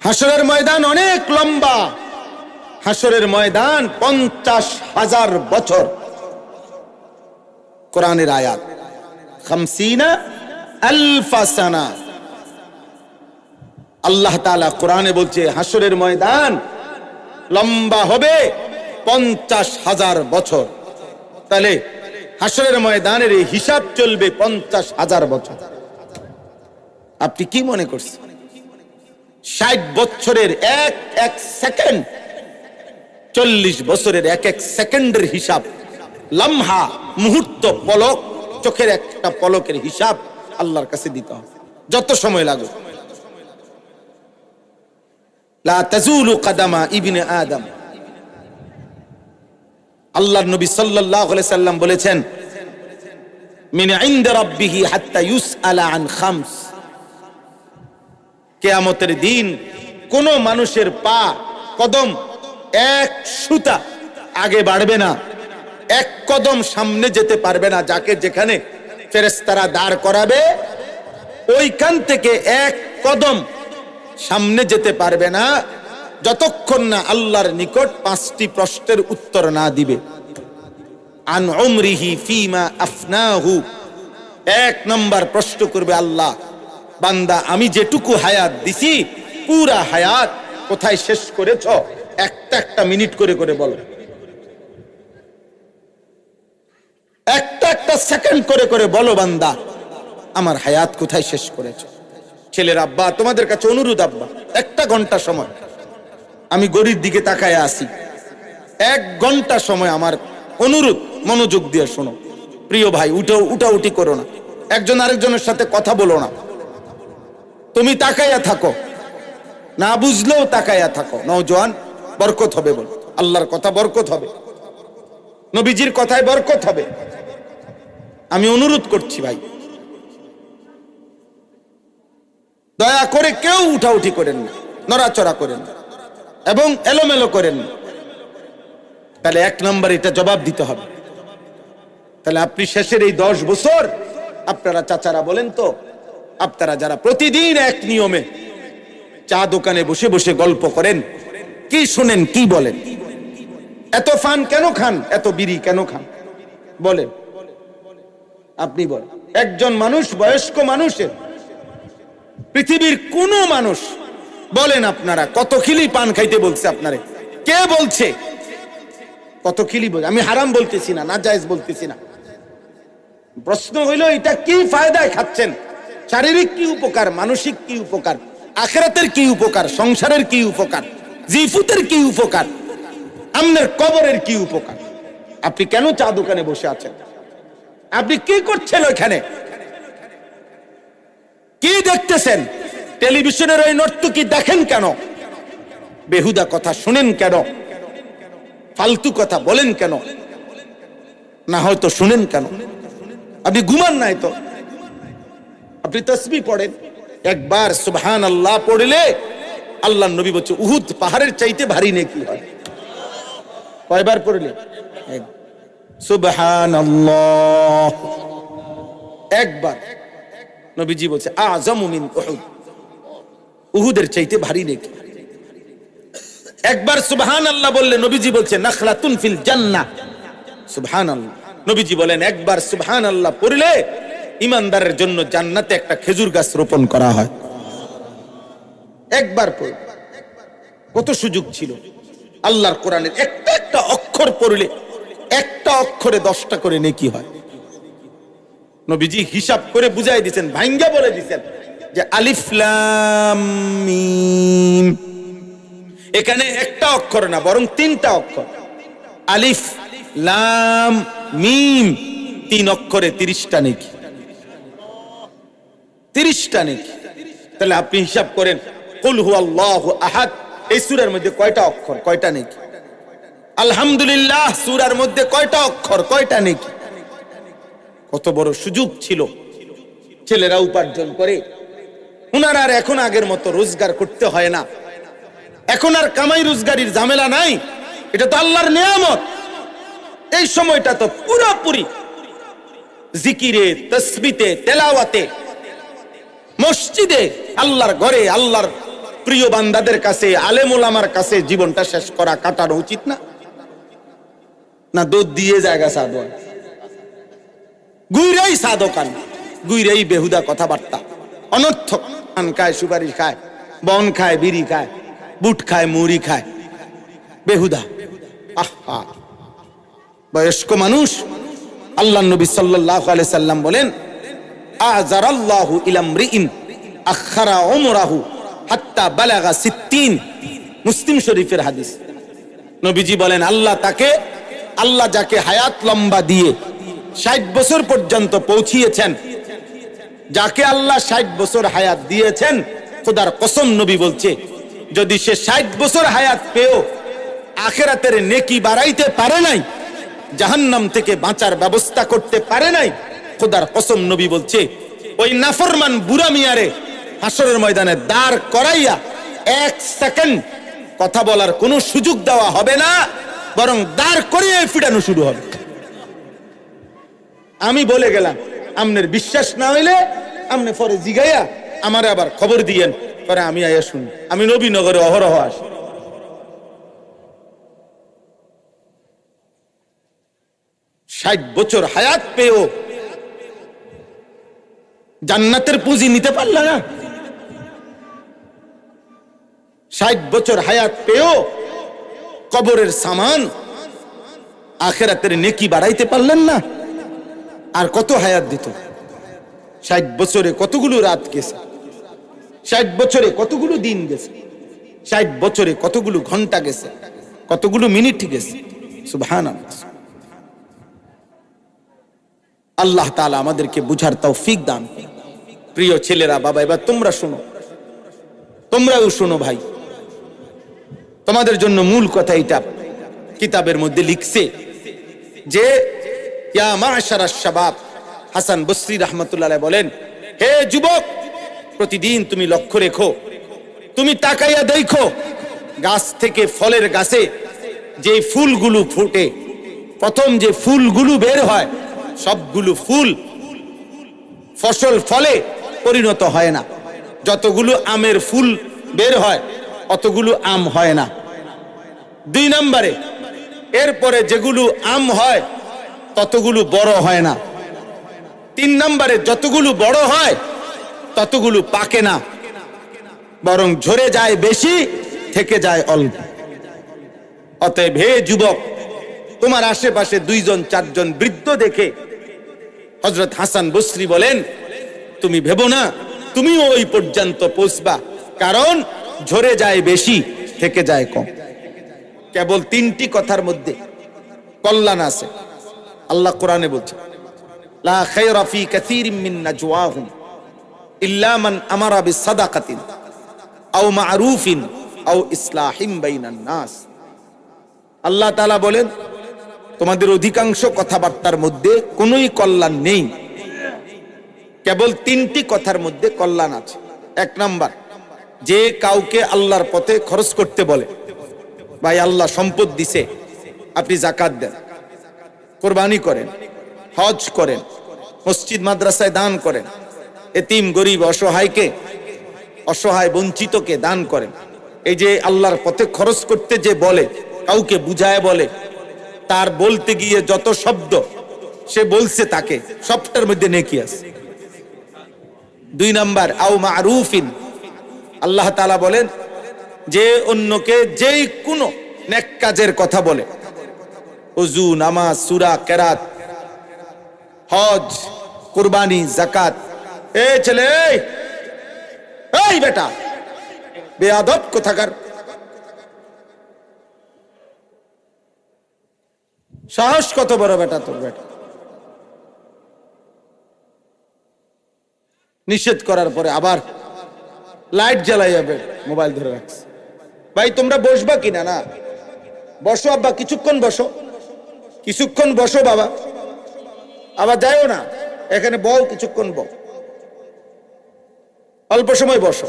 হাসরের ময়দান অনেক লম্বা। হাসরের ময়দান 50,000 বছর। কোরআনের আয়াত 50,000 সানা। আল্লাহ তাআলা কোরআনে বলছে হাসরের ময়দান লম্বা হবে 50,000 বছর। তাহলে হাসরের ময়দানের এই হিসাব চলবে 50,000 বছর। আপনি কি মনে করছেন 60 বছরের এক এক সেকেন্ড, 40 বছরের এক এক সেকেন্ডের হিসাব, লম্হা মুহূর্ত, পলক, চোখের একটা পলকের হিসাব আল্লাহর কাছে দিতে হবে, যত সময় লাগুক। লা তাজুলু কদমা ইবনে আদম। আল্লাহর নবী সাল্লাল্লাহু আলাইহি সাল্লাম বলেছেন মিন ইনদা রাব্বিহি হাত্তা ইউসআলা আন খামস। কিয়ামতের দিন কোন মানুষের পা কদম এক সুতা আগে বাড়বে না, এক কদম সামনে যেতে পারবে না। যাকে যেখানে ফেরেশতারা দাঁড় করাবে ওইখান থেকে এক কদম সামনে যেতে পারবে না যতক্ষণ না আল্লাহর নিকট 5টি প্রশ্নের উত্তর না দিবে। আন উমরিহি ফিমা আফনাহু। 1 নম্বর প্রশ্ন করবে আল্লাহ, বান্দা আমি যেটুকু হায়াত দিছি পুরা হায়াত কোথায় শেষ করেছ? একটা একটা মিনিট করে করে বলো, একটা একটা সেকেন্ড করে করে বলো বান্দা আমার হায়াত কোথায় শেষ করেছ। ছেলের আব্বা তোমাদের কাছে অনুরোধ, আব্বা 1 ঘন্টা সময় আমি গড়ির দিকে তাকায় আসি, 1 ঘন্টা সময় আমার অনুরোধ, মনোযোগ দিয়ে শোনো। প্রিয় ভাই, উঠাউঠি করো না, একজন আরেকজনের সাথে কথা বলো না, তুমি তাকায়া থাকো, না বুঝলেও তাকায়া থাকো। নওজোয়ান, বরকত হবে বল, আল্লাহর কথা বরকত হবে, নবীজির কথায় বরকত হবে। আমি অনুরোধ করছি ভাই, দয়া করে কেউ উঠাউঠি করেন না, নড়াচড়া করেন না এবং এলোমেলো করেন না। তাহলে 1 নম্বর এটা জবাব দিতে হবে। তাহলে আপনি শেষের এই 10 বছর, আপনারা চাচারা বলেন তো, আপনারা যারা প্রতিদিন এক নিয়মে চা দোকানে বসে বসে গল্প করেন, কি শুনেন, কি বলেন, এত ফান কেন খান, এত বিড়ি কেন খান বলেন? আপনি বলেন। একজন মানুষ, বয়স্ক মানুষের, পৃথিবীর কোন মানুষ বলেন আপনারা কত খিলি পান খাইতে বলছে আপনারে? কে বলছে কত খিলি? আমি হারাম বলতেছি না, নাজায়েজ বলতেছি না। প্রশ্ন হইল এটা কি ফায়দায় খাচ্ছেন? শারীরিক কি উপকার, মানসিক কি উপকার, আখিরাতের কি উপকার, সংসারের কি উপকার, জিফুতের কি উপকার, আমনের কবরের কি উপকার? আপনি কেন চা দোকানে বসে আছেন? আপনি কি করছেন ওইখানে? কি দেখতেছেন? টেলিভিশনের ওই নর্তকী দেখেন কেন? বেহুদা কথা শুনেন কেন? ফালতু কথা বলেন কেন? না হয়তো শুনেন কেন? আপনি ঘুমান নাই তো? আপনি তাসবিহ পড়েন, একবার সুবহানাল্লাহ পড়লে আল্লাহর নবী বলছে উহুদ পাহাড়ের চাইতে ভারী নেকি হয়। কয়বার পড়লে? সুবহানাল্লাহ একবার। নবীজি বলছে আযমু মিন উহুদ, উহুদের চাইতে ভারী নেকি। একবার সুবহানাল্লাহ বললে নবীজি বলছে নাখলাতুন ফিল জান্নাহ। সুবহানাল্লাহ, নবীজি বলেন একবার সুবহানাল্লাহ পড়লে ইমানদারের জন্য জান্নাতে একটা খেজুর গাছ রোপণ করা হয়। একবার পড়লে কত সুযোগ ছিল। আল্লাহর কোরআনের একটা একটা অক্ষর পড়লে একটা অক্ষরে 10টা করে নেকি হয়। নবীজি হিসাব করে বুঝাই দিয়েছেন, ভাঙ্গা বলে দিয়েছেন যে আলিফ লাম মিম, এখানে একটা অক্ষর না বরং 3টা অক্ষর। আলিফ লাম মিম, 3 অক্ষরে 30টা নেকি, 30টা নেকি। তাহলে আপনি হিসাব করেন কুল হুয়াল্লাহু আহাদ এই সূরার মধ্যে কয়টা অক্ষর, কয়টা নেকি? আলহামদুলিল্লাহ সূরার মধ্যে কয়টা অক্ষর, কয়টা নেকি? কত বড় সুযোগ ছিল। ছেলেরা উপার্জন করে, উনার আর এখন আগের মতো রোজগার করতে হয় না, এখন আর কামাই রোজগারির ঝামেলা নাই। এটা তো আল্লাহর নিয়ামত। এই সময়টা তো পুরোপুরি জিকিরে, তাসবিতে, তেলাওয়াতে, মসজিদে, আল্লাহর ঘরে, আল্লাহর প্রিয় বান্দাদের কাছে, আলেম ওলামার কাছে জীবনটা শেষ করা, কাটানো উচিত না? না দুধ দিয়ে জায়গা সাধু গুইরাই সাধকান, গুইরাই বেহুদা কথাবার্তা, অনর্থক। পান খায়, সুপারি খায়, বন খায়, বিড়ি খায়, বুট খায়, মুড়ি খায়, বেহুদা। আহা, বয়স্ক মানুষ। আল্লাহ নবী সাল্লাল্লাহু আলাইহি সাল্লাম বলেন, আযারাল্লাহু ইলামরিইন আখারা উমরাহু হাত্তা বালাগা 60। মুসলিম শরীফের হাদিস। নবীজি বলেন, আল্লাহ যাকে হায়াত লম্বা দিয়ে 60 বছর পর্যন্ত পৌঁছিয়েছেন, যাকে আল্লাহ 60 বছর হায়াত দিয়েছেন, খোদার কসম নবী বলছে, যদি সে 60 বছর হায়াত পেয়েও আখিরাতের নেকি বাড়াইতে পারে নাই, জাহান্নাম থেকে বাঁচার ব্যবস্থা করতে পারে নাই, খোদার কসম নবী বলছে, ওই নাফরমান বুড়া মিয়ারে হাসরের ময়দানে দাঁড় করাইয়া 1 সেকেন্ড কথা বলার কোনো সুযোগ দেওয়া হবে না, বরং দাঁড় করিয়ে ফিরানো শুরু হবে। আমি বলে গেলাম, আমনের বিশ্বাস না হইলে আমনে পরে জিগাইয়া আমারে আবার খবর দিয়েন, পরে আমি আইয়া শুনি। আমি নবীনগরে অহরহ আসি। ষাট বছর হায়াত পেয়েও জান্নাতের পুঁজি নিতে পারল না। 60 বছর হায়াত পেয়েও কবরের সামান, আখিরাতের নেকি বাড়াইতে পারলেন না। আর কত হায়াত দিত? 60 বছরে কতগুলো রাত গেছে, 60 বছরে কতগুলো দিন গেছে, 60 বছরে কতগুলো ঘন্টা গেছে, কতগুলো মিনিট গেছে। সুবহানাল্লাহ। আল্লাহ তাআলা আমাদেরকে বুঝার তৌফিক দান করুন। প্রিয় ছেলেরা, বাবা, এবার তোমরা শোনো, তোমরাও শোনো ভাই। তোমাদের জন্য মূল কথা এটা কিতাবের মধ্যে লিখছে যে, ইয়া মা'শারাশ শাবাব, হাসান বসরি রাহমাতুল্লাহ আলাইহি বলেন, হে যুবক, প্রতিদিন তুমি লক্ষ্য রেখো, তুমি তাকাইয়া দেখো, গাছ থেকে, ফলের গাছে যে ফুলগুলো ফুটে, প্রথম যে ফুলগুলো বের হয়, সবগুলো ফুল ফসল ফলে পরিণত হয় না। যতগুলো আমের ফুল বের হয়, অতগুলো আম হয় না। 2 নম্বরে, এরপরে যেগুলো আম হয় ততগুলো বড় হয় না। 3 নম্বরে, যতগুলো বড় হয় ততগুলো পাকে না, বরং ঝরে যায় বেশি, থেকে যায় অল্প। অতএব হে যুবক, তোমার আশেপাশে 2জন 4জন বৃদ্ধ দেখে হযরত হাসান বসরি বলেন, তুমি ভেবো না তুমিও ওই পর্যন্ত পৌঁছবা, কারণ ঝরে যায় বেশি, থেকে যায় কম। কেবল 3টি কথার মধ্যে কল্যাণ আছে। আল্লাহ কোরআনে বলছে, লা খায়রা ফি কাসীরিম মিন নাজওয়াহুম ইল্লা মান আমারা বিসাদাকাতিন আও মা'রুফিন আও ইসলাহিম বাইনান নাস। আল্লাহ তাআলা বলেন, তোমাদের অধিকাংশ কথাবার্তার মধ্যে কোনোই কল্যাণ নেই, কেবল 3টি কথার মধ্যে কল্যাণ আছে। 1 নাম্বার, যে কাউকে আল্লাহর পথে খরচ করতে বলে, ভাই আল্লাহ সম্পদ দিছে, আপনি যাকাত দেন, কুরবানি করেন, হজ করেন, মসজিদ মাদ্রাসায় দান করেন, এতিম গরিব অসহায় বঞ্চিতকে দান করেন। এই যে আল্লাহর পথে খরচ করতে যে বলে, কাউকে বুঝায় বলে, তার বলতে গিয়ে যত শব্দ সে বলছে তাকে, সবটার মধ্যে নেকি আছে। 2 নাম্বার, আও মা'রুফিন, আল্লাহ তাআলা বলেন, যে অন্যকে যেই কোনো নেক কাজের কথা বলে, ওযু, নামাজ, সূরা, কেরাত, হজ, কুরবানি, যাকাত, এই ছেলে, এই বেটা, বেয়াদব কোথাকার, সাহস কত বড় বেটা তোর, বেটা। নিষেধ করার পরে আবার লাইট জ্বালাই যাবে, মোবাইল ধরে রাখছে। ভাই তোমরা বসবা কিনা? না, বসো আব্বা, কিছুক্ষণ বসো, কিছুক্ষণ বসো বাবা, আবার যাইও না, এখানে বউ, কিছুক্ষণ বউ, অল্প সময় বসো।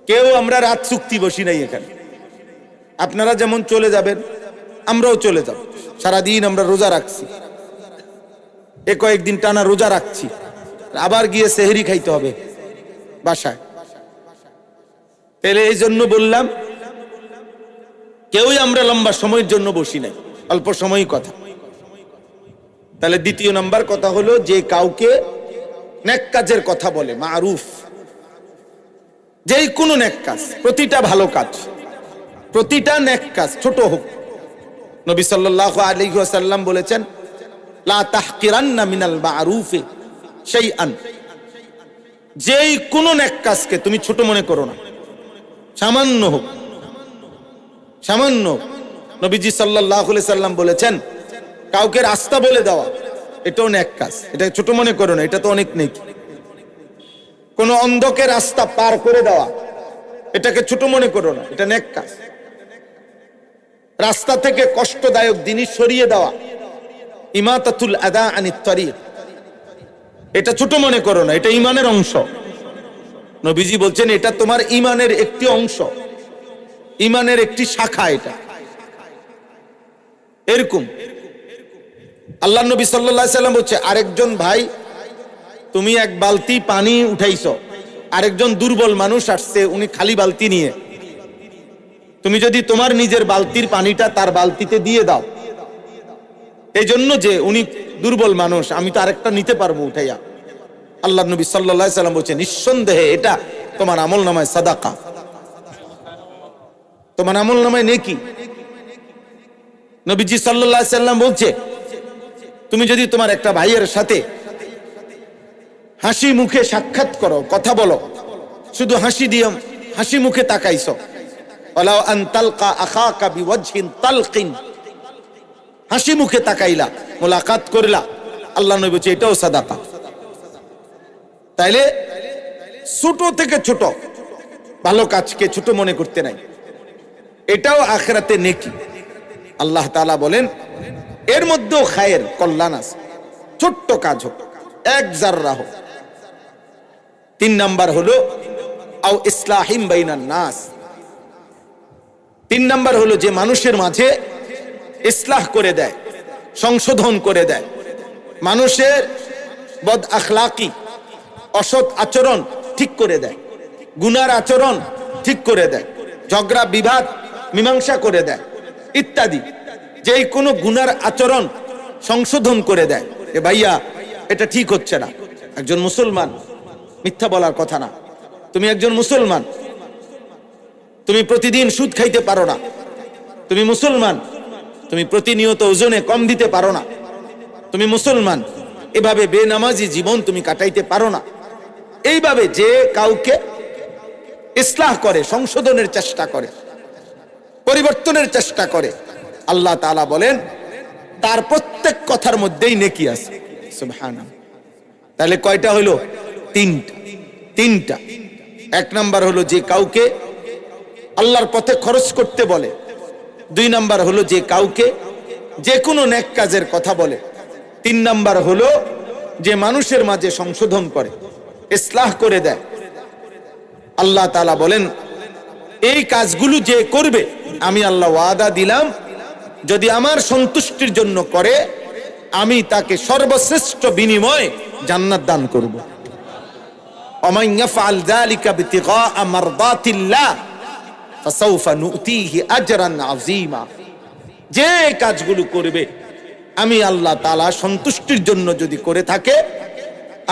কেউ আমরা রাত চুক্তি বসি নাই এখানে। আপনারা যেমন চলে যাবেন, আমরাও চলে যাব। সারাদিন আমরা রোজা রাখছি, কয়েকদিন টানা রোজা রাখছি, আবার গিয়ে সেহরি খাইতে হবে বাসায়। তাহলে এই জন্য বললাম, কেউই আমরা লম্বা সময়ের জন্য বসি নাই, অল্প সময়ই কথা। তাহলে দ্বিতীয় নাম্বার কথা হলো, যে কাউকে নেক কাজের কথা বলে, মারুফ, যেই কোনো নেক কাজ, প্রতিটা ভালো কাজ, প্রতিটা নেক কাজ ছোট হোক, নবী সাল্লাল্লাহু আলাইহি ওয়াসাল্লাম বলেছেন, লা তাহকিরান্না মিনাল মারুফি শাইআন, যেই কোনো নেক কাজকে তুমি ছোট মনে করো না, সামান্য হোক, সামান্য। নবীজি সাল্লাল্লাহু আলাইহি সাল্লাম বলেছেন, কাউকে রাস্তা বলে দেওয়া, এটাও নেক কাজ, এটা ছোট মনে করো না, এটা তো অনেক নেকি। কোন অন্ধকে রাস্তা পার করে দেওয়া, এটাকে ছোট মনে করো না, এটা নেক কাজ। রাস্তা থেকে কষ্টদায়ক জিনিস সরিয়ে দেওয়া, ইমাতাতুল আদা আনিত তারিক, এটা ছোট মনে করো না, এটা ঈমানের অংশ। নবীজি বলছেন, এটা তোমার ঈমানের একটি অংশ, ঈমানের একটি শাখা এটা। এরকম আল্লাহ নবী সাল্লাল্লাহু আলাইহি সাল্লাম বলছে, আরেকজন ভাই, তুমি এক বালতি পানি উঠাইছো, আরেকজন দুর্বল মানুষ আসছে, উনি খালি বালতি নিয়ে, তুমি যদি তোমার নিজের বালতির পানিটা তার বালতিতে দিয়ে দাও, এই জন্য যে উনি দুর্বল মানুষ, আমি তো আরেকটা নিতে পারবো উঠাইয়া, আল্লাহ নবী সাল্লাল্লাহু আলাইহি সাল্লাম বলছে, নিঃসন্দেহে এটা তোমার আমলনামায় সাদাকা, তোমার আমলনামায় নেকি। নবীজি সাল্লাল্লাহু আলাইহি সাল্লাম বলছে, তুমি যদি তোমার একটা ভাইয়ের সাথে হাসি মুখে সাক্ষাৎ করো, কথা বলো, শুধু হাসি দিয়ে হাসি মুখে তাকাইছো, ওয়ালাউ আন তালকা আখাকা বিওয়াজহিন তালকিন, হাসি মুখে তাকাইলা, মোলাকাত করলা, আল্লাহ নবী বলছে এটাও সাদাকা। তাইলে ছোট থেকে ছোট ভালো কাজকে ছোট মনে করতে নাই, এটাও আখিরাতে নেকি। আল্লাহ তাআলা বলেন, এর মধ্যেও খায়ের, কল্যাণ আছে, ছোট্ট কাজ হোক, এক জাররা হোক। 3 নাম্বার হলো আও ইসলাহিম বাইনান নাস, 3 নাম্বার হলো যে মানুষের মাঝে ইসলাহ করে দেয়, সংশোধন করে দেয়, মানুষের বদ আখলাকি, অসৎ আচরণ ঠিক করে দেয়, গুনার আচরণ ঠিক করে দেয়, ঝগড়া বিবাদ মীমাংসা করে দেয় ইত্যাদি। যেই কোনো গুনার আচরণ সংশোধন করে দেয়, এ ভাইয়া এটা ঠিক হচ্ছে না। একজন মুসলমান, মিথ্যা বলার কথা না, তুমি একজন মুসলমান, তুমি প্রতিদিন সুদ খাইতে পারো না, তুমি মুসলমান, তুমি প্রতিনিয়ত ওজনে কম দিতে পারো না, তুমি মুসলমান, এভাবে বেনামাজি জীবন তুমি কাটাইতে পারো না। এইভাবে যে কাউকে ইসলাহ করে, সংশোধনের চেষ্টা করে, পরিবর্তনের চেষ্টা করে, আল্লাহ তাআলা বলেন তার প্রত্যেক কথার মধ্যেই নেকি আছে। সুবহানাল্লাহ। তাহলে কয়টা হলো? 3টা। 1 নাম্বার হলো যে কাউকে আল্লাহর পথে খরচ করতে বলে, 2 নাম্বার হলো যে কাউকে যে কোনো নেক কাজের কথা বলে, 3 নাম্বার হলো যে মানুষের মাঝে সংশোধন করে, ইসলাহ করে দেয়। আল্লাহ তাআলা বলেন, এই কাজগুলো যে করবে, আমি আল্লাহ ওয়াদা দিলাম, যদি আমার সন্তুষ্টির জন্য করে, আমি তাকে সর্বশ্রেষ্ঠ বিনিময় জান্নাত দান করব। ওমান ইয়াফআল যালিকা বিতিগা মারদাতিল্লাহ ফাসাউফা নুতিহি আজরান আযীমা, যে কাজগুলো করবে আমি আল্লাহ তাআলা সন্তুষ্টির জন্য যদি করে থাকে,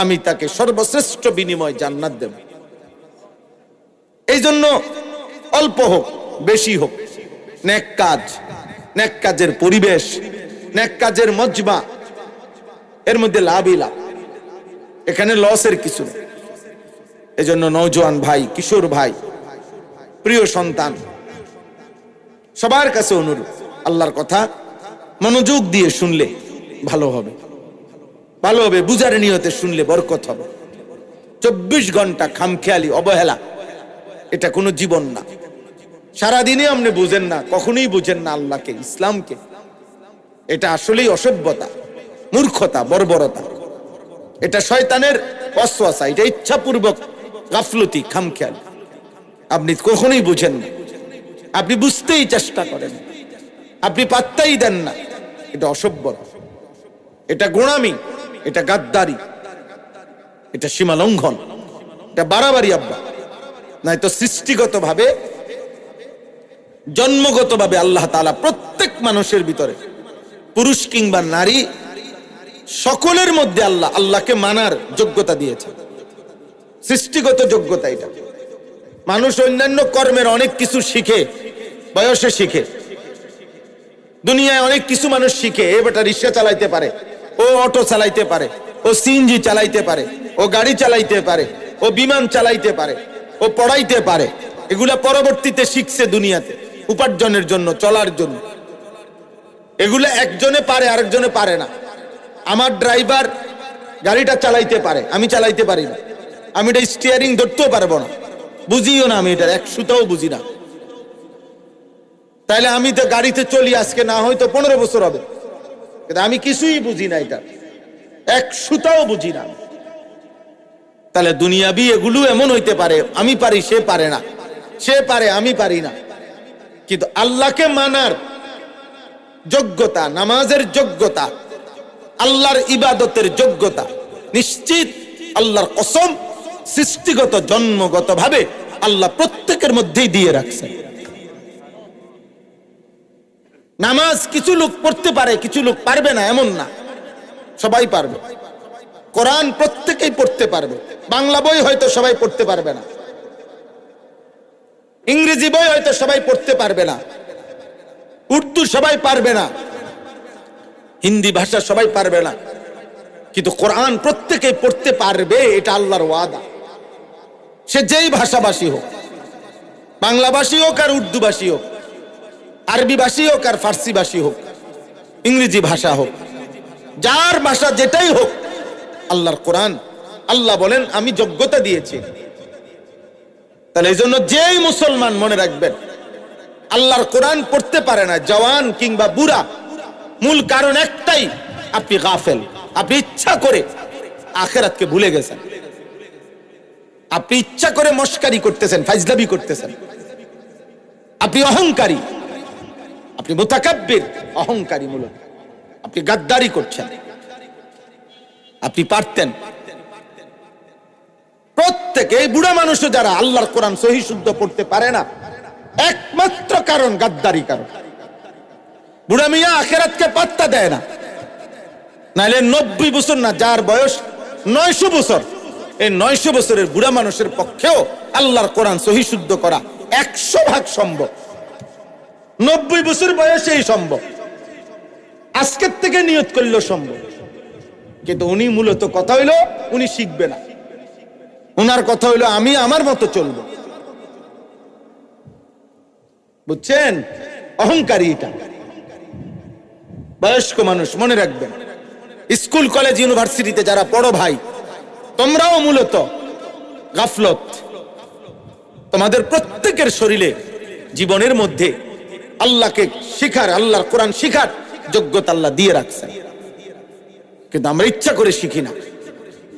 আমি তাকে সর্বশ্রেষ্ঠ বিনিময় জান্নাত দেব। এই জন্য অল্প হোক বেশি হোক, নেক কাজ, নেক কাজের পরিবেশ, নেক কাজের মজমা, এর মধ্যে লাভই লাভ, এখানে লসের কিছু নেই। এজন্য নওজোয়ান ভাই, কিশোর ভাই, প্রিয় সন্তান, সবার কাছে অনুরোধ, আল্লাহর কথা মনোযোগ দিয়ে শুনলে ভালো হবে, ভালো হবে, বুঝার নিয়তে শুনলে বরকত হবে। 24 ঘন্টা খামখেয়ালি অবহেলা, এটা কোনো জীবন না। সারাদিনে আপনি বুঝেন না, কখনোই বুঝেন না আল্লাহকে, ইসলামকে, এটা আসলেই অসভ্যতা, মূর্খতা, বর্বরতা, এটা শয়তানের ওয়াসওয়াসা, এটা ইচ্ছাপূর্বক গাফলতি, খামখেয়াল। আপনি কখনোই বুঝেন না, আপনি বুঝতেই চেষ্টা করেন, আপনি পাত্তাই দেন না, এটা অসভ্যতা, এটা গোঁড়ামি, এটা গাদ্দারি, এটা সীমা লঙ্ঘন, এটা বাড়াবাড়ি। আব্বা নয়তো সৃষ্টিগতভাবে জন্মগতভাবে আল্লাহ তাআলা প্রত্যেক মানুষের ভিতরে, পুরুষ কিংবা নারী, সকলের মধ্যে আল্লাহকে মানার যোগ্যতা দিয়েছে। সৃষ্টিগত যোগ্যতা এটা। মানুষ অন্যান্য কর্মের অনেক কিছু শিখে, বয়সে শিখে। দুনিয়ায় অনেক কিছু মানুষ শিখে, এ বেটা রিক্সা চালাইতে পারে, ও অটো চালাইতে পারে, ও সিএনজি চালাইতে পারে, ও গাড়ি চালাইতে পারে, ও বিমান চালাইতে পারে, ও পড়াইতে পারে। এগুলা পরবর্তীতে শিখছে দুনিয়াতে উপার্জনের জন্য, চলার জন্য। এগুলা একজনে পারে, আরেকজনে পারে না। আমার ড্রাইভার গাড়িটা চালাইতে পারে, আমি চালাইতে পারি না। আমি এটা স্টিয়ারিং ধরতেও পারবো না, বুঝিও না, আমি এটা এক সুতাও বুঝি না। তাইলে আমি তো গাড়িতে চলি আজকে না হয়তো 15 বছর হবে, কিন্তু আমি কিছুই বুঝি না, এটা এক সুতাও বুঝি না। তাহলে দুনিয়াবি এগুলো এমন হইতে পারে, আমি পারি সে পারে না, সে পারে আমি পারি না। কিন্তু আল্লাহকে মানার যোগ্যতা, নামাজের যোগ্যতা, আল্লাহর ইবাদতের যোগ্যতা নিশ্চিত আল্লাহর কসম সৃষ্টিগত জন্মগত ভাবে আল্লাহ প্রত্যেকের মধ্যেই দিয়ে রাখছেন। নামাজ কিছু লোক পড়তে পারে, কিছু লোক পারবে না এমন না, সবাই পারবে। কোরআন প্রত্যেকেই পড়তে পারবে। বাংলা বই হয়তো সবাই পড়তে পারবে না, ইংরেজি বই হয়তো সবাই পড়তে পারবে না, উর্দু সবাই পারবে না, হিন্দি ভাষা সবাই পারবে না, কিন্তু কোরআন প্রত্যেকেই পড়তে পারবে, এটা আল্লাহর ওয়াদা। সে যেই ভাষাভাষী হোক, বাংলাভাষী হোক আর উর্দুভাষী হোক, আরবি ভাষী হোক আর ফার্সি ভাষী হোক, ইংরেজি ভাষা হোক, যার ভাষা যেটাই হোক, আল্লাহর কোরআন, আল্লাহ বলেন আমি যোগ্যতা দিয়েছি। তাহলে এই জন্য যেই মুসলমান মনে রাখবেন আল্লাহর কোরআন পড়তে পারে না, জওয়ান কিংবা বুড়া, মূল কারণ একটাই, আপনি গাফেল। আপনি ইচ্ছা করে আখিরাতকে ভুলে গেছেন, আপনি ইচ্ছা করে মস্কারি করতেছেন, ফাজলামি করতেছেন, আপনি অহংকারী, আপনি মুতাকাব্বির, অহংকারী মূলত আপনি গাদ্দারি করছেন। আপনি পারতেন। প্রত্যেকে, এই বুড়া মানুষও যারা আল্লাহর কোরআন সহি শুদ্ধ পড়তে পারে না, একমাত্র কারণ গাদ্দারি কারণ। বুড়া মিয়া আখিরাতকে পাত্তা দেয় না। নাইলে 90 বছর না, যার বয়স 900 বছর, এই 900 বছরের বুড়া মানুষের পক্ষেও আল্লাহর কোরআন সহি শুদ্ধ করা 100% সম্ভব। 90 বছর বয়সেই সম্ভব, আজকের থেকে নিয়ত করলেও সম্ভব। কিন্তু উনি মূলত কথা হইলো উনি শিখবে না, উনার কথা হইলো আমি আমার মতো চলবো। বুঝছেন? অহংকারী এটা। বয়স্ক মানুষ মনে রাখবেন, স্কুল কলেজ ইউনিভার্সিটিতে যারা পড়ো ভাই, তোমরাও মূলত গাফলত। তোমাদের প্রত্যেকের শরীরে, জীবনের মধ্যে আল্লাহকে শিখার, আল্লাহর কোরআন শিখার যোগ্যতা আল্লাহ দিয়ে রাখছেন, কিন্তু আমরা ইচ্ছা করে শিখি না।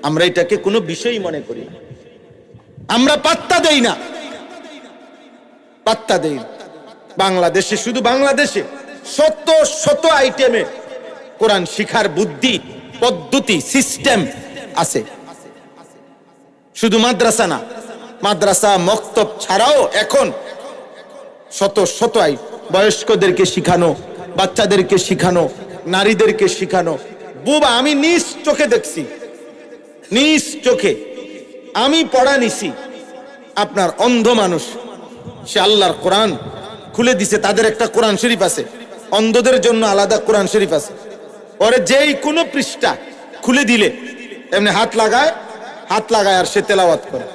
আমরা এটাকে কোনো বিষয় মনে করি না, আমরা পাত্তা দেই না, পাত্তা দেই না। বাংলাদেশে, শুধু বাংলাদেশে শত শত আইটেমে কোরআন শিখার বুদ্ধি, পদ্ধতি, সিস্টেম আছে। শুধু মাদ্রাসা না, মাদ্রাসা মক্তব ছাড়াও এখন শত শত বয়স্কদেরকে শিখানো, বাচ্চাদেরকে শিখানো, নারীদেরকে শিখানো। বুবা, আমি নিজ চোখে দেখছি, নিজ চোখে আমি পড়া নিছি। আপনার অন্ধ মানুষ, সে আল্লাহর কোরআন খুলে দিছে, তাদের একটা কোরআন শরীফ আছে, অন্ধদের জন্য আলাদা কোরআন শরীফ আছে। ওরে যেই কোনো পৃষ্ঠা খুলে দিলে এমনি হাত লাগায় আর সে তেলাওয়াত করে,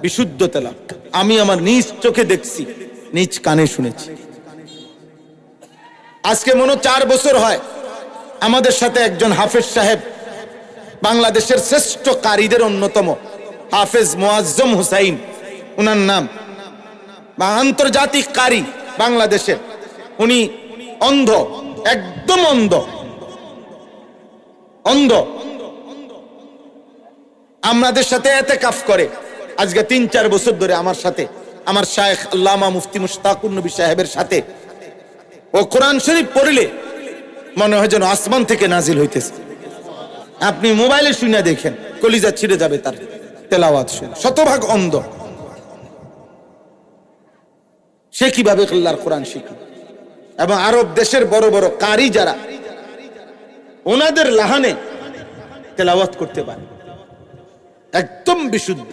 বিশুদ্ধ তেলাওয়াত। আমি আমার নিজ চোখে দেখছি, নিজ কানে শুনেছি। আজকে মনে 4 বছর হয় আমাদের সাথে একজন হাফেজ সাহেব, বাংলাদেশের শ্রেষ্ঠ কারীদের অন্যতম হাফেজ মুআজ্জম হুসাইন উনার নাম, বা আন্তর্জাতিক কারী বাংলাদেশের। উনি অন্ধ, একদম অন্ধ, অন্ধ। আমাদের সাথে এতেকাফ করে আজকে 3-4 বছর ধরে আমার সাথে, আমার শায়েখ আল্লামা মুফতি মুশতাকুর নবী সাহেবের সাথে। ও কোরআন শরীফ পড়লে মনে হয় যেন আসমান থেকে নাজিল হইতেছে। আপনি মোবাইলে শুনে দেখেন, কলিজা ছিঁড়ে যাবে তার তেলাওয়াত শুনে। শতভাগ অন্ধ, সে কিভাবে আল্লাহর কোরআন শিখবে? এবং আরব দেশের বড় বড় কারি যারা, ওনাদের লাহানে তেলাওয়াত করতে পারে একদম বিশুদ্ধ।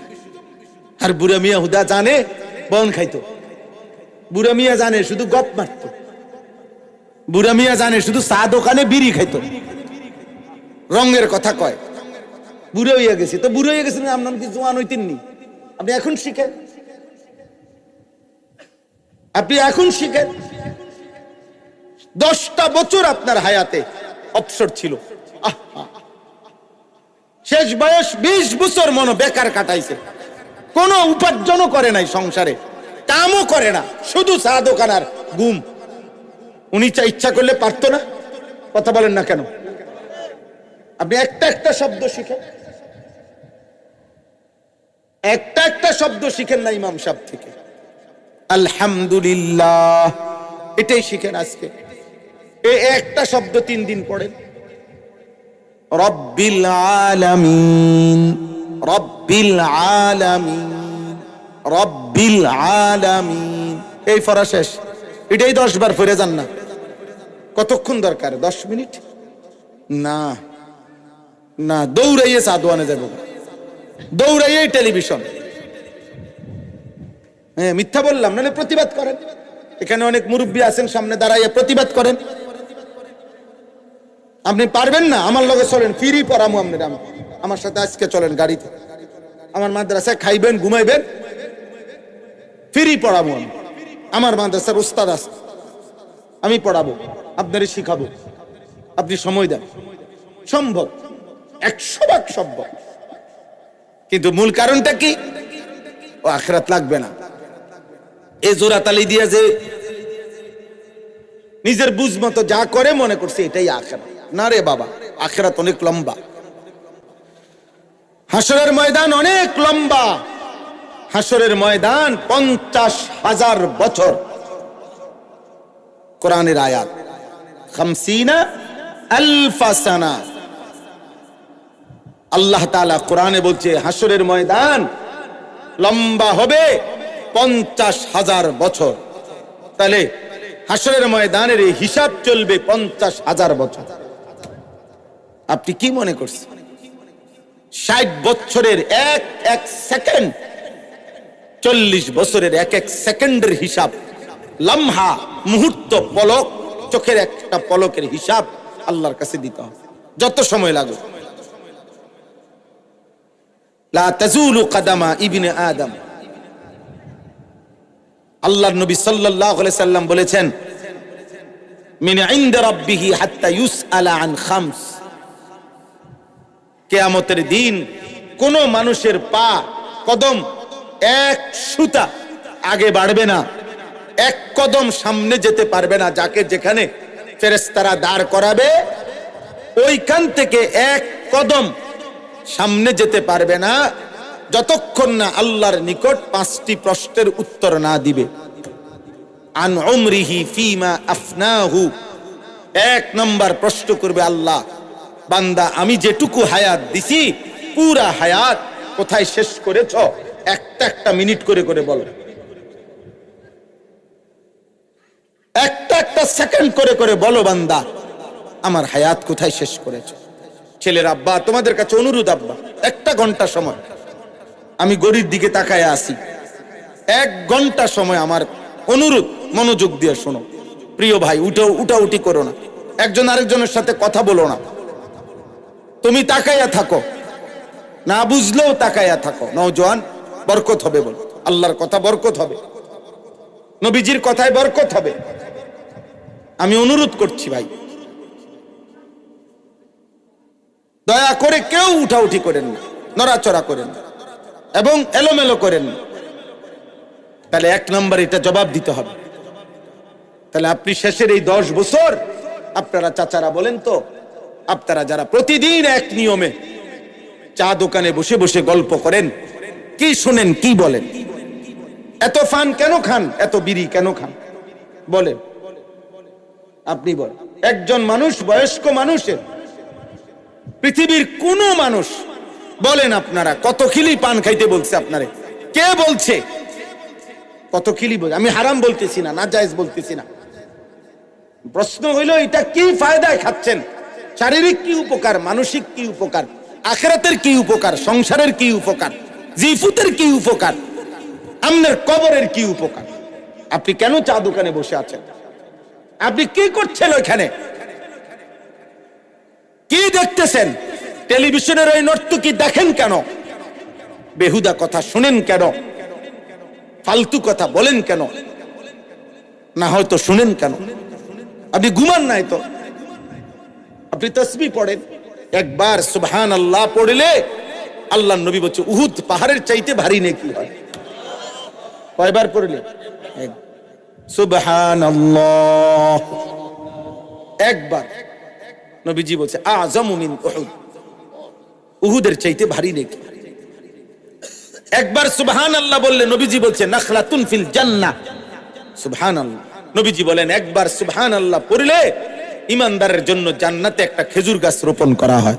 আর বুড়া মিয়া হুদা জানে বন খাইতো, বুড়া মিয়া জানে শুধু গপ মারত, বুড়া মিয়া জানে শুধু চা দোকানে বিড়ি খাইতো, রঙের কথা কয়। বুড়ো হইয়া গেছে তো বুড়ো হইয়া গেছে, আপনার কি জোয়ান হইতেননি? আপনি এখন শিখেন, আপনি এখন শিখেন। 10টা বছর আপনার হায়াতে অবসর ছিল, শেষ বয়স 20 বছর মনে বেকার কাটাইছে, কোনো উপার্জনও করে নাই, সংসারে কামও করে না, শুধু চা দোকান আর ঘুম। উনি ইচ্ছা করলে পারতো না? কথা বলেন না কেন? আপনি একটা একটা শব্দ শিখেন, একটা একটা শব্দ শিখেন না ইমাম সাহেব থেকে। আলহামদুলিল্লাহ এটাই শিখেন আজকে। এই একটা শব্দ 3 দিন পড়েন। রব্বিল আলামিন, রব্বিল আলামিন, রব্বিল আলামিন, এই পড়া শেষ। এটাই 10 বার পড়ে যান না। কতক্ষণ দরকার? 10 মিনিট? না না, দৌড়াইয়ে চা দোয়ানে যাব, দৌড়াইয়ে টেলিভিশন। হ্যাঁ, মিথ্যা বললাম? নাহলে প্রতিবাদ করেন, এখানে অনেক মুরব্বী আছেন, সামনে দাঁড়াইয়া প্রতিবাদ করেন। আপনি পারবেন না? আমার লগে চলেন, ফ্রি পড়ামু আপনার। আমার সাথে আজকে চলেন গাড়িতে, আমার মাদ্রাসায় খাইবেন, ঘুমাইবেন, ফ্রি পড়াবো আমি। আমার মাদ্রাসার উস্তাদ আছে, আমি পড়াবো, আপনারই শিখাবো। আপনি সময় দেন, সম্ভব, 100 ভাগ সম্ভব। কিন্তু মূল কারণটা কি? ও আখিরাত লাগবে না। এই জোড়াতালি দিয়ে যে নিজের বুঝ মতো যা করে মনে করছে এটাই আখিরাত। না রে বাবা, আখিরাত অনেক লম্বা, হাসরের ময়দান অনেক লম্বা। হাসরের ময়দান 50,000 বছর। কোরআনের আয়াত 50,000 সানা। আল্লাহ তাআলা কোরআনে বলছে হাসরের ময়দান লম্বা হবে 50,000 বছর। তাহলে হাসরের ময়দানের এই হিসাব চলবে 50,000 বছর। আপনি কি মনে করছেন 60 বছরের এক এক সেকেন্ড, 40 বছরের এক এক সেকেন্ডের হিসাব, লম্হা, মুহূর্ত, পলক, চোখের একটা পলকের হিসাব আল্লাহর কাছে দিতে হবে, যত সময় লাগুক। লা তাজুলু কদমা ইবনে আদম। আল্লাহর নবী সাল্লাল্লাহু আলাইহি সাল্লাম বলেছেন, মিন ইনদা রাব্বিহি হাত্তা ইউসআলা আন খামস। কিয়ামতের দিন কোন মানুষের পা, কদম এক সুতা আগে বাড়বে না, এক কদম সামনে যেতে পারবে না। যাকে যেখানে ফেরেশতারা দাঁড় করাবে ওইখান থেকে এক কদম সামনে যেতে পারবে না, যতক্ষণ না আল্লাহর নিকট 5টি প্রশ্নের উত্তর না দিবে। আন উমরিহি ফিমা আফনাহু। 1 নম্বর প্রশ্ন করবে আল্লাহ, বান্দা আমি যেটুকু হায়াত দিছি পুরা হায়াত কোথায় শেষ করেছ? একটা একটা মিনিট করে করে বলো, একটা একটা সেকেন্ড করে করে বলো, বান্দা আমার হায়াত কোথায় শেষ করেছ? ছেলের আব্বা, তোমাদের কাছে অনুরোধ, আব্বা 1 ঘন্টা সময় আমি গড়ির দিকে তাকায় আসি, 1 ঘন্টা সময় আমার অনুরোধ, মনোযোগ দিয়ে শোনো। প্রিয় ভাই, উঠাউঠি করো না, একজন আরেকজনের সাথে কথা বলো না, তুমি তাকাইয়া থাকো, না বুঝলেও তাকাইয়া থাকো। নওজোয়ান, বরকত হবে, বল আল্লাহর কথা বরকত হবে, নবীজির কথায় বরকত হবে। আমি অনুরোধ করছি ভাই, দয়া করে কেউ উঠাউঠি করেন না, নড়াচড়া করেন না এবং এলোমেলো করেন না। তাহলে 1 নম্বর এটা জবাব দিতে হবে। তাহলে আপনি শেষের এই 10 বছর, আপনারা চাচারা বলেন তো, আপনারা যারা প্রতিদিন এক নিয়মে চা দোকানে বসে বসে গল্প করেন, কি শুনেন, কি বলেন? এত ফান কেন খান? এত বিড়ি কেন খান? বলেন, আপনি বলেন। একজন মানুষ, বয়স্ক মানুষের, পৃথিবীর কোন মানুষ বলেন আপনারা কত খিলি পান খাইতে বলছে আপনারে? কে বলছে? কত কিলি বোঝে। আমি হারাম বলতেছি না, নাজায়েজ বলতেছি না। প্রশ্ন হইল এটা কি ফায়দায় খাচ্ছেন, শারীরিক কি উপকার, মানসিক কি উপকার, আখিরাতের কি উপকার, সংসারের কি উপকার, জিফুতের কি উপকার, আমনের কবরের কি উপকার। আপনি কেন চা দোকানে বসে আছেন? আপনি কি করছেন ওইখানে? কি দেখতেছেন? টেলিভিশনের ওই নর্তকী দেখেন কেন? বেহুদা কথা শুনেন কেন? ফালতু কথা বলেন কেন? না হয়তো শুনেন কেন? আপনি ঘুমান নাই তো? আপনি তাসবিহ পড়েন। একবার সুবহানাল্লাহ পড়লে আল্লাহর নবী বলছে উহুদ পাহাড়ের চাইতে ভারী নেকি হয়। কয়বার পড়লে? সুবহানাল্লাহ একবার। নবীজি বলছে আযমু মিন উহুদ, উহুদের চাইতে ভারী নেকি। একবার সুবহানাল্লাহ বললে নবীজি বলছে নাখলাতুন ফিল জান্নাহ। সুবহানাল্লাহ, নবীজি বলেন একবার সুবহানাল্লাহ পড়লে ইমানদারের জন্য জান্নাতে একটা খেজুর গাছ রোপণ করা হয়।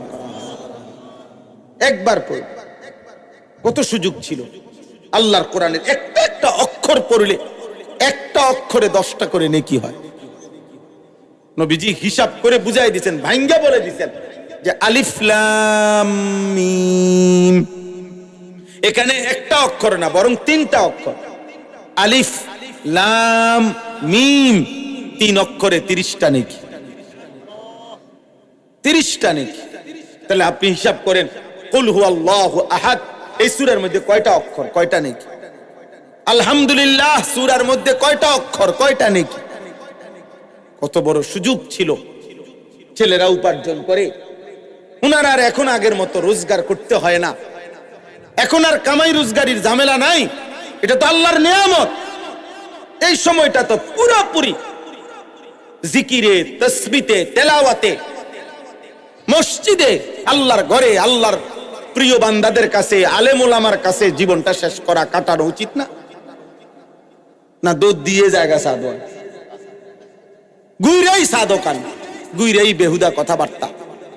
একবার পড়ে কত সুযোগ ছিল। আল্লাহর কোরআনের একটা একটা অক্ষর পড়লে একটা অক্ষরে 10টা করে নেকি হয়। নবীজি হিসাব করে বুঝাই দিয়েছেন, ভাঙ্গা বলে দিয়েছেন যে আলিফ লাম মিম, এখানে একটা অক্ষর না বরং 3টা অক্ষর। আলিফ লাম মিম 3 অক্ষরে 30টা নেকি, 30টা নেকি। তাহলে আপনি হিসাব করেন কুল হুয়াল্লাহু আহাদ এই সূরার মধ্যে কয়টা অক্ষর, কয়টা নেকি? আলহামদুলিল্লাহ সূরার মধ্যে কয়টা অক্ষর, কয়টা নেকি? কত বড় সুযোগ ছিল। ছেলেরা উপার্জন করে, উনারা আর এখন আগের মতো রোজগার করতে হয় না। এখন আর কামাই রোজগারির ঝামেলা নাই। এটা তো আল্লাহর নিয়ামত। এই সময়টা তো পুরোপুরি জিকিরে, তাসবিতে, তেলাওয়াতে, মসজিদে, আল্লাহর ঘরে, আল্লাহর প্রিয় বান্দাদের কাছে, আলেম ওলামার কাছে জীবনটা শেষ করা, কাটানো উচিত না? না দুধ দিয়ে জায়গা সাধন, গুইরাই সাধকান, গুইরাই বেহুদা কথাবার্তা,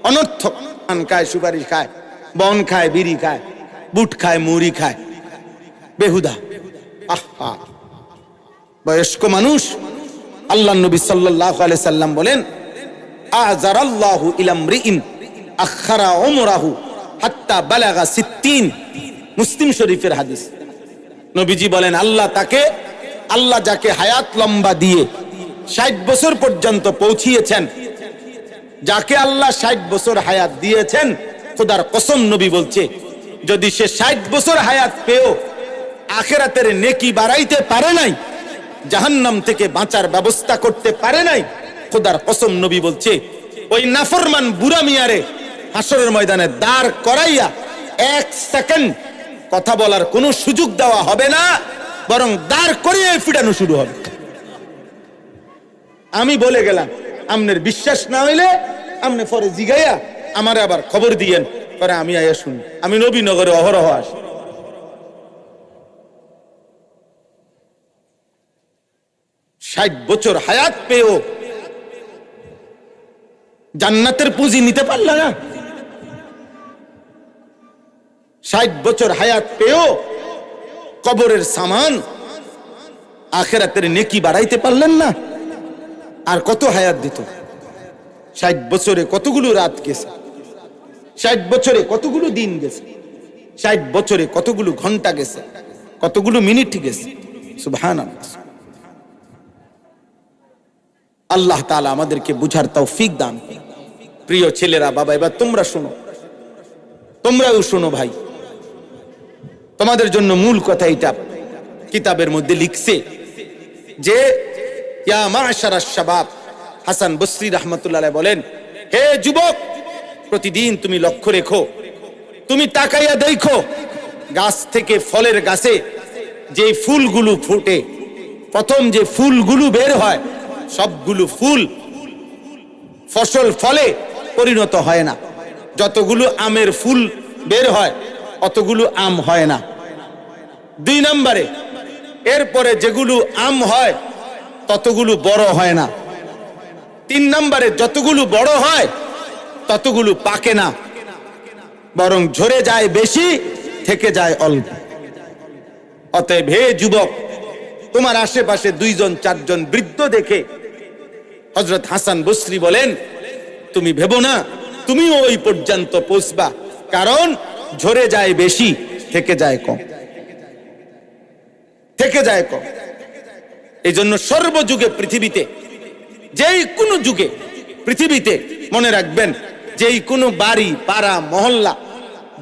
অনর্থক। পান খায়, সুপারি খায়, বন খায়, বিড়ি খায়, বুট খায়, মুড়ি খায়, বেহুদা। আহা, বয়স্ক মানুষ। আল্লাহ নবী সাল্লাল্লাহু আলাইহি সাল্লাম বলেন আযারাল্লাহু ইলামরিইন আখারা উমরাহু হাত্তা বালাগা 60। মুসলিম শরীফের হাদিস। নবীজি বলেন আল্লাহ যাকে হায়াত লম্বা দিয়ে 60 বছর পর্যন্ত পৌঁছিয়েছেন, যাকে আল্লাহ 60 বছর হায়াত দিয়েছেন, খোদার কসম নবী বলছে যদি সে 60 বছর হায়াত পেও আখিরাতের নেকি বাড়াইতে পারে নাই, জাহান্নাম থেকে বাঁচার ব্যবস্থা করতে পারে নাই, খোদার কসম নবী বলছে ওই নাফরমান বুড়া মিয়ারে হাসরের ময়দানে দাঁড় করাইয়া 1 সেকেন্ড কথা বলার কোনো সুযোগ দেওয়া হবে না, বরং দাঁড় করিয়ে ফিরানো শুরু হবে। আমি বলে গেলাম, আমনের বিশ্বাস না হইলে আমনে পরে জিগাইয়া আমারে আবার খবর দিয়েন, পরে আমি আইয়া শুনি। আমি নবীনগরে অহরহ আসি। ষাট বছর হায়াত পেয়েও জান্নাতের পুঁজি নিতে পারল না। 60 বছর হায়াত পেয়েও কবরের সামান, আখিরাতের নেকি বাড়াইতে পারলেন না। আর কত হায়াত দিত? 60 বছরে কতগুলো রাত গেছে, 60 বছরে কতগুলো দিন গেছে, 60 বছরে কতগুলো ঘন্টা গেছে, কতগুলো মিনিট গেছে। সুবহানাল্লাহ। আল্লাহ তাআলা আমাদেরকে বুঝার তৌফিক দান করুন। প্রিয় ছেলেরা, বাবা, এবার তোমরা শোনো, তোমরাও শোনো ভাই। তোমাদের জন্য মূল কথা এটা কিতাবের মধ্যে লিখছে যে ইয়া মা'শারাশ শাবাব, হাসান বসরি রাহমাতুল্লাহ আলাইহি বলেন, হে যুবক, প্রতিদিন তুমি লক্ষ্য রেখো, তুমি তাকাইয়া দেখো গাছ থেকে, ফলের গাছে যে ফুলগুলো ফুটে, প্রথম যে ফুলগুলো বের হয় সবগুলো ফুল ফসল ফলে পরিণত হয় না। যতগুলো আমের ফুল বের হয় অতগুলো আম হয় না। 2 নম্বরে, এরপরে যেগুলো আম হয় ততগুলো বড় হয় না। 3 নম্বরে, যতগুলো বড় হয় ততগুলো পাকে না, বরং ঝরে যায় বেশি, থেকে যায় অল্প। অতএব হে যুবক, তোমার আশেপাশে 2 জন 4 জন বৃদ্ধ দেখে হযরত হাসান বসরি বলেন, তুমি ভেবো না তুমিও ওই পর্যন্ত পৌঁছবা, কারণ ঝরে যায় বেশি, থেকে যায় কম, থেকে যায় কম। এই জন্য সর্বযুগে পৃথিবীতে, যেই কোনো যুগে পৃথিবীতে মনে রাখবেন, যেই কোনো বাড়ি, পাড়া, মহল্লা,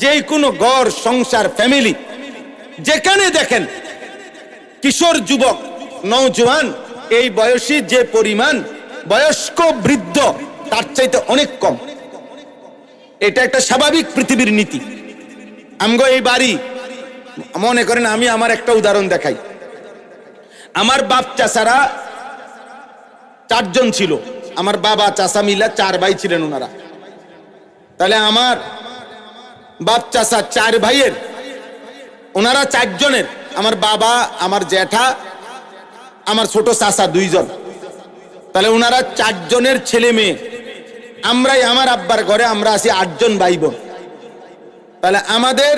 যেই কোনো ঘর, সংসার, ফ্যামিলি, যেখানে দেখেন কিশোর, যুবক, নওজোয়ান, এই বয়সী যে পরিমাণ, বয়স্ক, বৃদ্ধ তার চাইতে অনেক কম। এটা একটা স্বাভাবিক পৃথিবীর নীতি। আমগো এই বাড়ি, মনে করেন, আমি আমার একটা উদাহরণ দেখাই। আমার বাপ চাচারা 4 জন ছিল, আমার বাবা চাচা মিলা 4 ভাই ছিলেন ওনারা। তাহলে আমার বাপ চাচা 4 ভাইয়ের, ওনারা 4 জনের, আমার বাবা, আমার জ্যাঠা, আমার ছোট চাচা 2 জন। তাহলে ওনারা 4 জনের ছেলে মেয়ে, আমরাই, আমার আব্বার ঘরে আমরা আছি 8 জন ভাই বোন। তাহলে আমাদের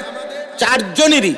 4 জনেরই